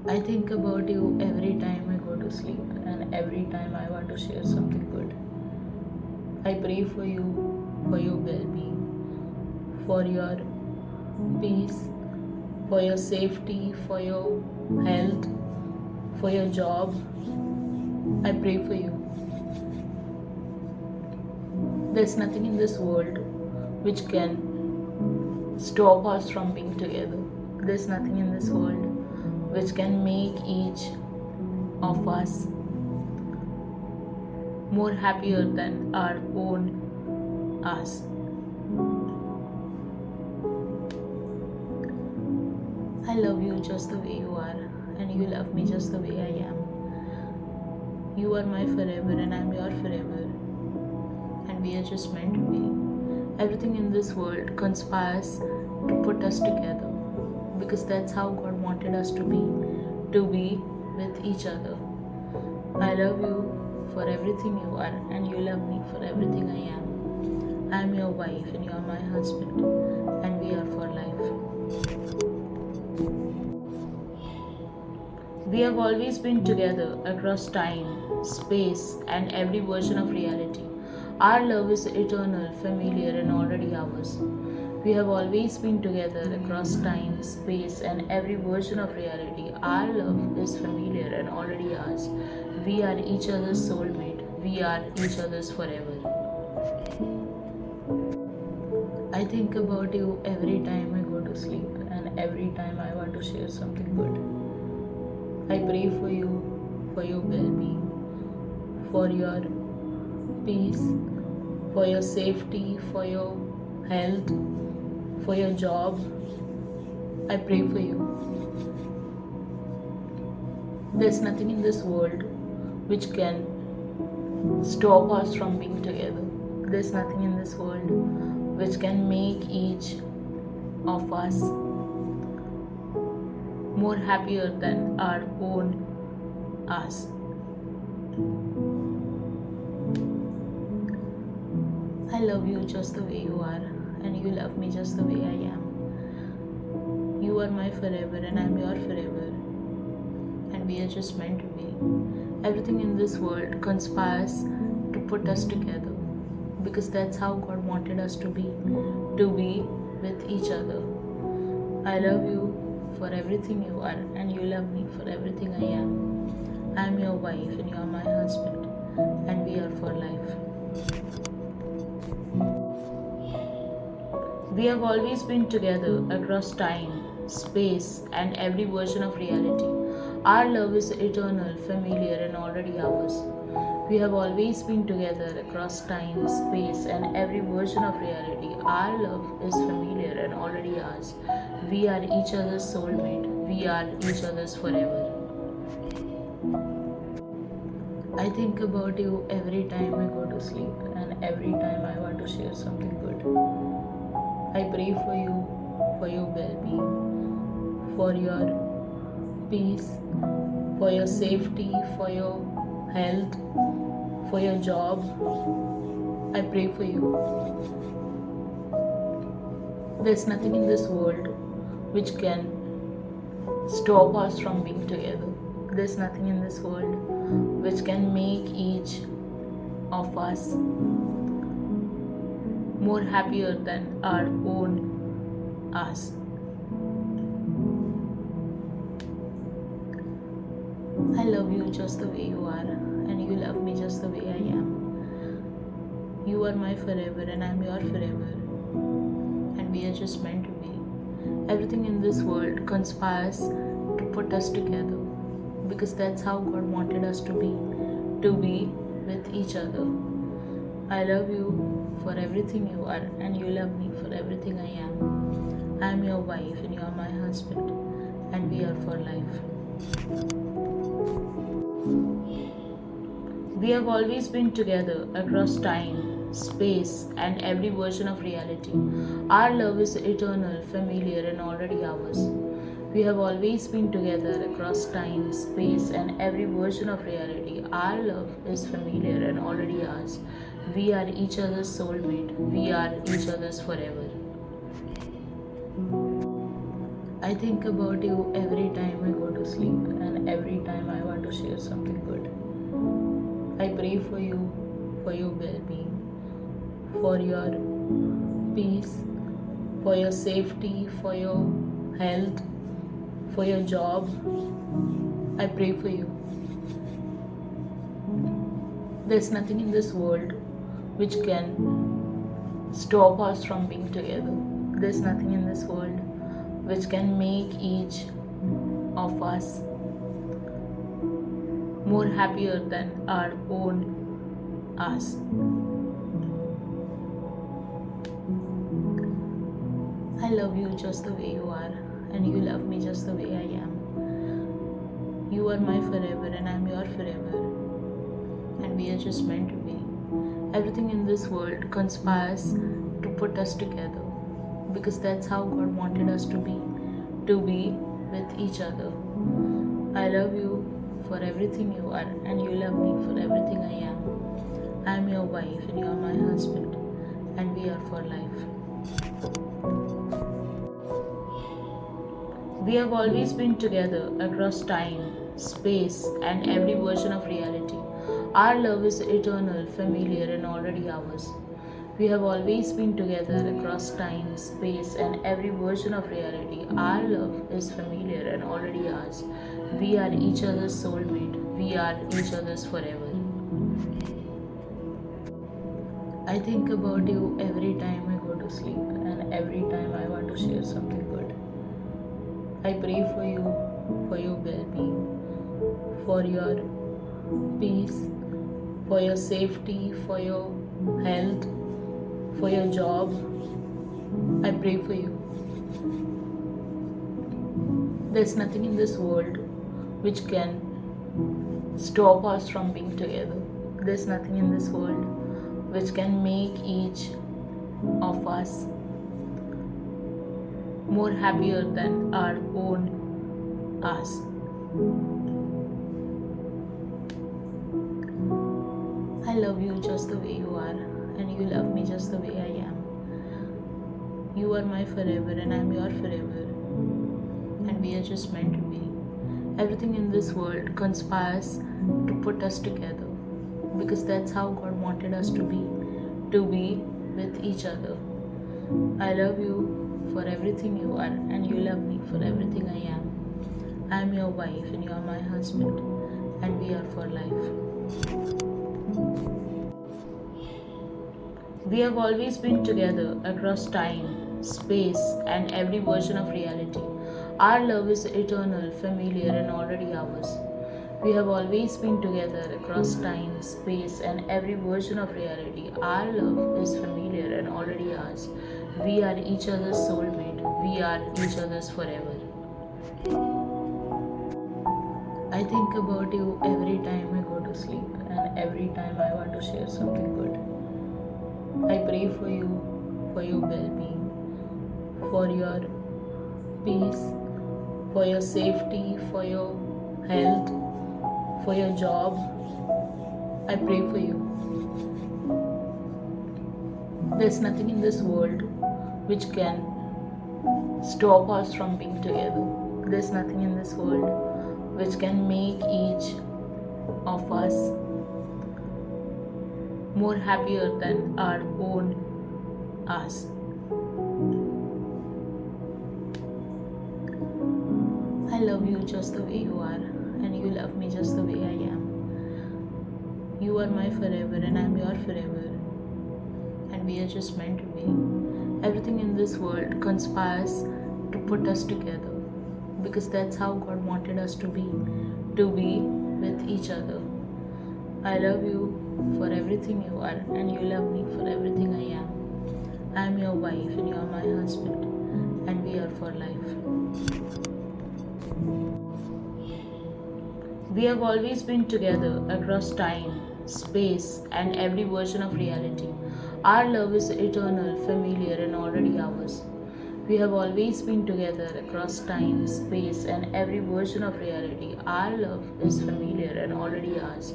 I think about you every time I go to sleep and every time I want to share something good. I pray for your well being, for your peace, for your safety, for your health, for your job. I pray for you. There's nothing in this world which can stop us from being together. There's nothing in this world which can make each of us more happier than our own us. I love you just the way you are, and you love me just the way I am. You are my forever, and I'm your forever, and we are just meant to be. Everything in this world conspires to put us together because that's how God wanted us to be with each other. I love you for everything you are, and you love me for everything I am. I am your wife, and you are my husband, and we are for life. We have always been together across time, space, and every version of reality. Our love is eternal, familiar, and already ours. We have always been together across time, space, and every version of reality. Our love is familiar and already ours. We are each other's soulmate. We are each other's forever. I think about you every time I go to sleep and every time I want to share something good. I pray for your well being, for your peace, for your safety, for your health, for your job. I pray for you. There's nothing in this world which can stop us from being together. There's nothing in this world which can make each of us more happier than our own us. I love you just the way you are, and you love me just the way I am. You are my forever, and I'm your forever, and we are just meant to be. Everything in this world conspires to put us together because that's how God wanted us to be with each other. I love you for everything you are, and you love me for everything I am. I am your wife, and you are my husband, and we are for life. We have always been together across time, space, and every version of reality. Our love is eternal, familiar, and already ours. We have always been together across time, space, and every version of reality. Our love is familiar and already ours. We are each other's soulmate. We are each other's forever. I think about you every time I go to sleep and every time I want to share something good. I pray for your well being, for your peace, for your safety, for your health, for your job. I pray for you. There's nothing in this world which can stop us from being together. There's nothing in this world which can make each of us more happier than our own us. I love you just the way you are, and you love me just the way I am. You are my forever, and I'm your forever, and we are just meant to be. Everything in this world conspires to put us together because that's how God wanted us to be with each other. I love you for everything you are, and you love me for everything I am. I am your wife, and you are my husband, and we are for life. We have always been together across time, space, and every version of reality. Our love is eternal, familiar, and already ours. We have always been together across time, space, and every version of reality. Our love is familiar and already ours. We are each other's soulmate. We are each other's forever. I think about you every time I go to sleep for your well-being, for your peace, for your safety, for your health, for your job. I pray for you. There's nothing in this world which can stop us from being together. There's nothing in this world which can make each of us more happier than our own us. I love you just the way you are, and you love me just the way I am. You are my forever, and I'm your forever, and we are just meant to be. Everything in this world conspires to put us together because that's how God wanted us to be with each other. I love you for everything you are, and you love me for everything I am. I am your wife, and you are my husband, and we are for life. We have always been together across time, space, and every version of reality. Our love is eternal, familiar, and already ours. We have always been together across time, space, and every version of reality. Our love is familiar and already ours. We are each other's soulmate. We are each other's forever. I think about you every time I go to sleep, and every time I want to share something good. I pray for you, for your well-being, for your peace, for your safety, for your health, for your job. I pray for you. There's nothing in this world which can stop us from being together. There's nothing in this world which can make each of us more happier than our own us. I love you just the way you are, and you love me just the way I am. You are my forever, and I'm your forever, and we are just meant to be. Everything in this world conspires to put us together because that's how God wanted us to be with each other. I love you for everything you are, and you love me for everything I am. I am your wife, and you are my husband, and we are for life. We have always been together across time, space, and every version of reality. Our love is eternal, familiar, and already ours. We have always been together across time, space, and every version of reality. Our love is familiar and already ours. We are each other's soulmate. We are each other's forever. I think about you every time I go to sleep, and every time I want to share something good. I pray for you, for your well-being, for your peace, for your safety, for your health, for your job. I pray for you. There's nothing in this world which can stop us from being together. There's nothing in this world which can make each of us more happier than our own us. I love you just the way you are, and you love me just the way I am. You are my forever, and I'm your forever, and we are just meant to be. Everything in this world conspires to put us together because that's how God wanted us to be with each other. I love you for everything you are, and you love me for everything I am. I am your wife, and you are my husband, and we are for life. We have always been together across time, space, and every version of reality. Our love is eternal, familiar, and already ours. We have always been together across time, space, and every version of reality. Our love is familiar and already ours.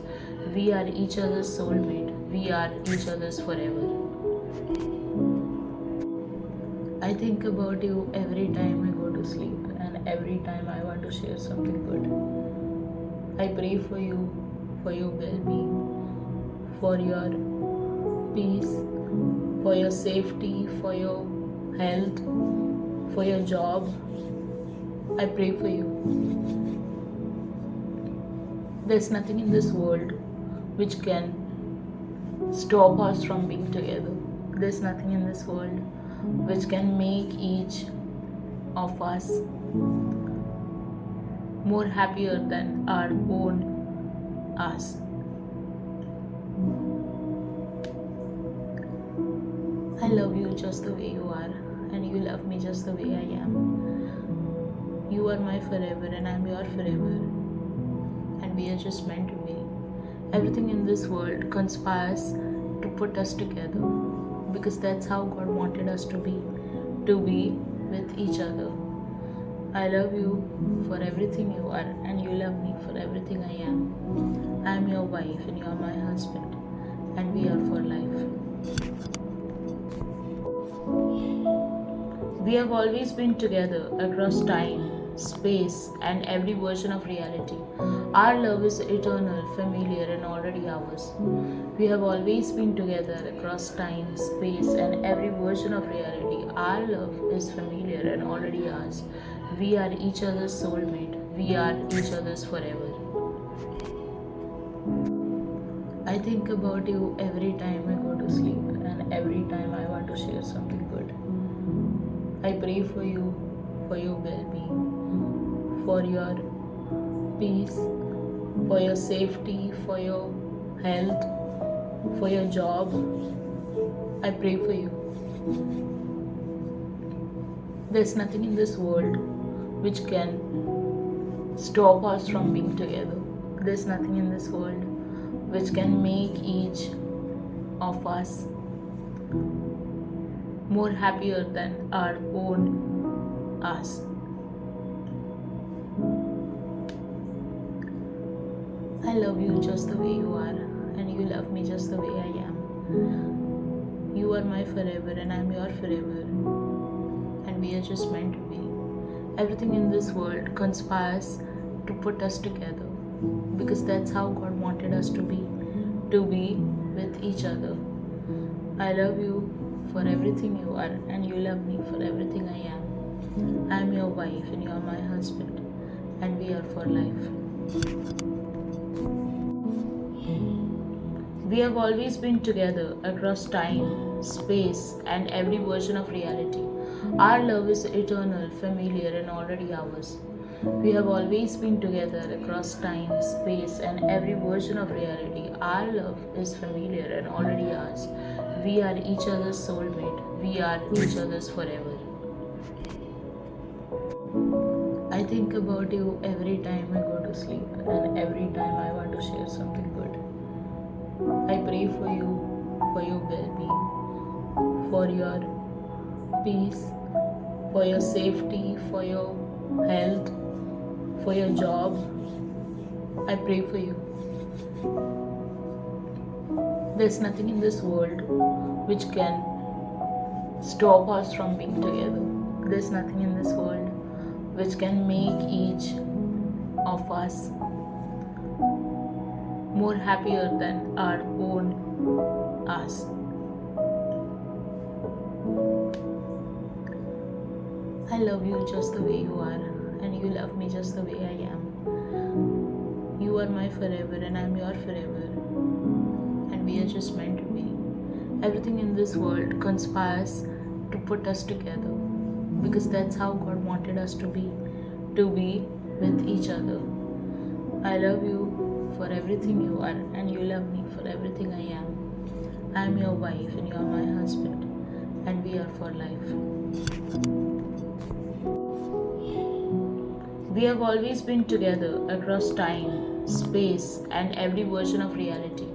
We are each other's soulmate. We are each other's forever. I think about you every time I go to sleep, and every time I want to share something good. I pray for you, for your well-being, for your peace, for your safety, for your health, for your job. I pray for you. There's nothing in this world which can stop us from being together. There's nothing in this world which can make each of us more happier than our own us. I love you just the way you are, and you love me just the way I am. You are my forever, and I'm your forever, and we are just meant to be. Everything in this world conspires to put us together because that's how God wanted us to be with each other. I love you for everything you are, and you love me for everything I am. I am your wife, and you are my husband, and we are for life. We have always been together across time, space, and every version of reality. Our love is eternal, familiar, and already ours. We have always been together across time, space, and every version of reality. Our love is familiar and already ours. We are each other's soulmate. We are each other's forever. I think about you every time I go to sleep, and every time I want to share something good. I pray for your well-being, for your peace, for your safety, for your health, for your job. I pray for you. There's nothing in this world which can stop us from being together. There's nothing in this world which can make each of us more happier than our own us. I love you just the way you are, and you love me just the way I am. You are my forever, and I'm your forever, and we are just meant to be. Everything in this world conspires to put us together because that's how God wanted us to be with each other. I love you for everything you are, and you love me for everything I am. I am your wife, and you are my husband, and we are for life. We have always been together across time, space, and every version of reality. Our love is eternal, familiar, and already ours. We have always been together across time, space, and every version of reality. Our love is familiar and already ours. We are each other's soulmate. We are each other's forever. I think about you every time I go to sleep, and every time I want to share something good. I pray for your well-being, for your peace, for your safety, for your health, for your job. I pray for you. There's nothing in this world which can stop us from being together. There's nothing in this world which can make each of us more happier than our own us. I love you just the way you are, and you love me just the way I am. You are my forever, and I'm your forever, and we are just meant to be. Everything in this world conspires to put us together because that's how God wanted us to be with each other. I love you for everything you are, and you love me for everything I am. I am your wife, and you are my husband, and we are for life. We have always been together across time, space, and every version of reality.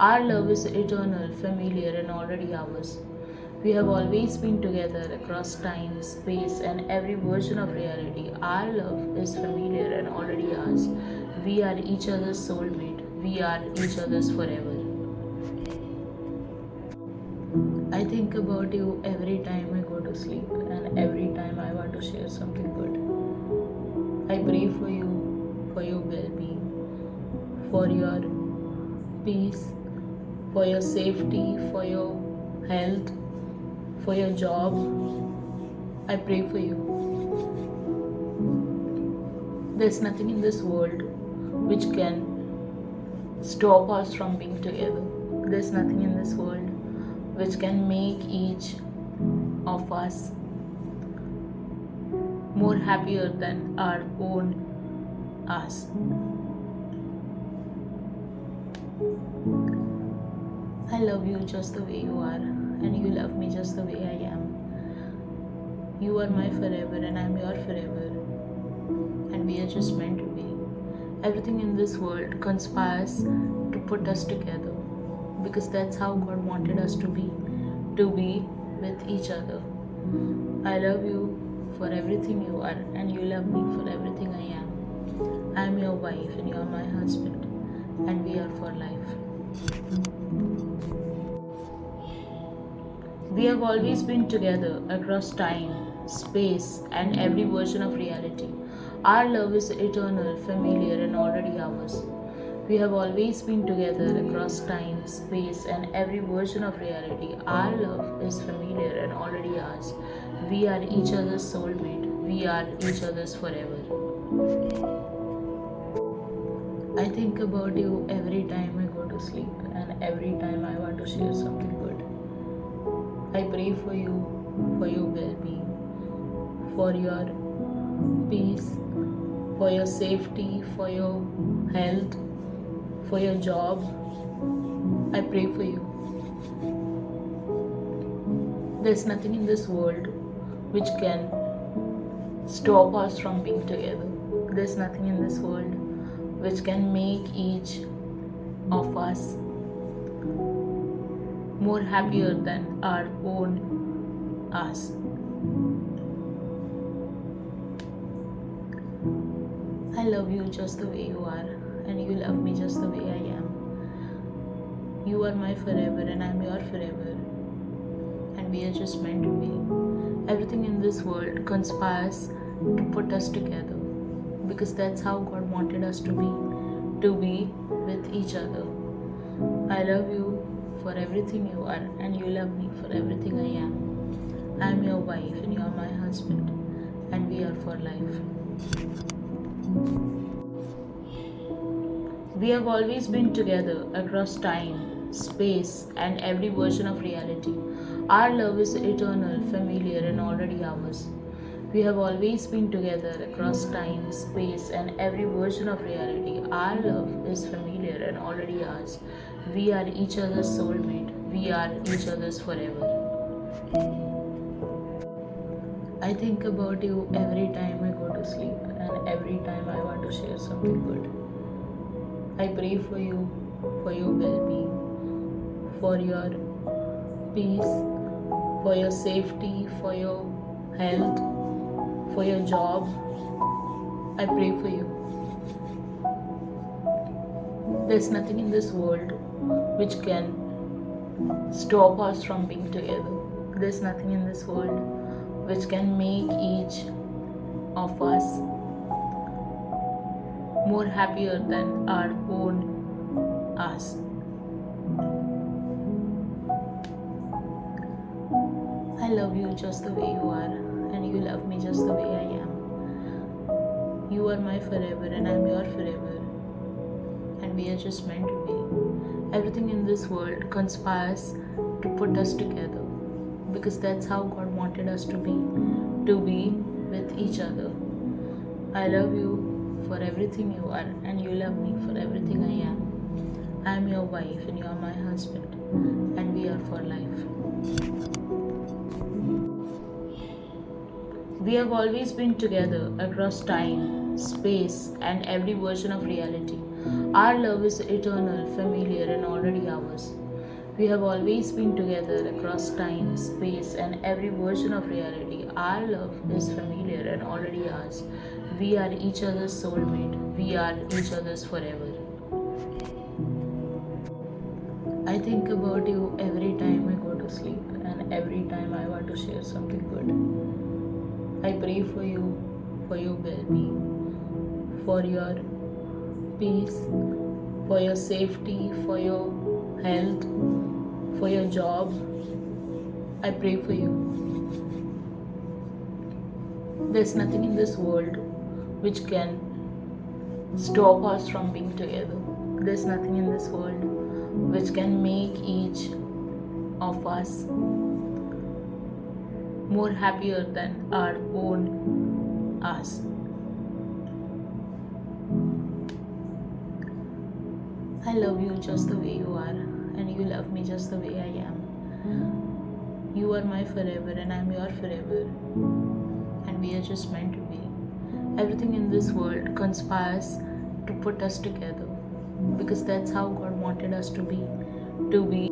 Our love is eternal, familiar, and already ours. We have always been together across time, space, and every version of reality. Our love is familiar and already ours. We are each other's soulmate. We are each other's forever. I think about you every time I go to sleep, and every time I want to share something good. I pray for your well-being, for your peace, for your safety, for your health, for your job. I pray for you. There's nothing in this world which can stop us from being together. There's nothing in this world which can make each of us more happier than our own us. I love you just the way you are, and you love me just the way I am. You are my forever, and I'm your forever, and we are just meant to be. Everything in this world conspires to put us together because that's how God wanted us to be with each other. I love you for everything you are, and you love me for everything I am. I am your wife, and you are my husband, and we are for life. We have always been together across time, space, and every version of reality. Our love is eternal, familiar, and already ours. We have always been together across time, space, and every version of reality. Our love is familiar and already ours. We are each other's soulmate. We are each other's forever. I think about you every time I go to sleep and every time I want to share something good. I pray for your well being, for your peace, for your safety, for your health, for your job. I pray for you. There's nothing in this world which can stop us from being together. There's nothing in this world which can make each of us more happier than our own us. I love you just the way you are, and you love me just the way I am. You are my forever, and I'm your forever, and we are just meant to be. Everything in this world conspires to put us together because that's how God wanted us to be with each other. I love you for everything you are, and you love me for everything I am. I am your wife, and you are my husband, and we are for life. We have always been together across time, space, and every version of reality. Our love is eternal, familiar, and already ours. We have always been together across time, space, and every version of reality. Our love is familiar and already ours. We are each other's soulmate. We are each other's forever. I think about you every time I go to sleep and every time I want to share something good. I pray for your well being, for your peace, for your safety, for your health, for your job. I pray for you. There's nothing in this world which can stop us from being together. There's nothing in this world which can make each of us more happier than our own us. I love you just the way you are, and you love me just the way I am. You are my forever, and I'm your forever, and we are just meant to be. Everything in this world conspires to put us together because that's how God wanted us to be with each other. I love you for everything you are, and you love me for everything I am. I am your wife, and you are my husband, and we are for life. We have always been together across time, space, and every version of reality. Our love is eternal, familiar, and already ours. We have always been together across time, space, and every version of reality. Our love is familiar and already ours. We are each other's soulmate. We are each other's forever. I think about you every time I go to sleep and every time I want to share something good. I pray for your well being, for your peace, for your safety, for your health, for your job. I pray for you. There's nothing in this world which can stop us from being together. There's nothing in this world which can make each of us more happier than our own us. I love you just the way you are, and you love me just the way I am. You are my forever, and I'm your forever, and we are just meant to be. Everything in this world conspires to put us together because that's how God wanted us to be. To be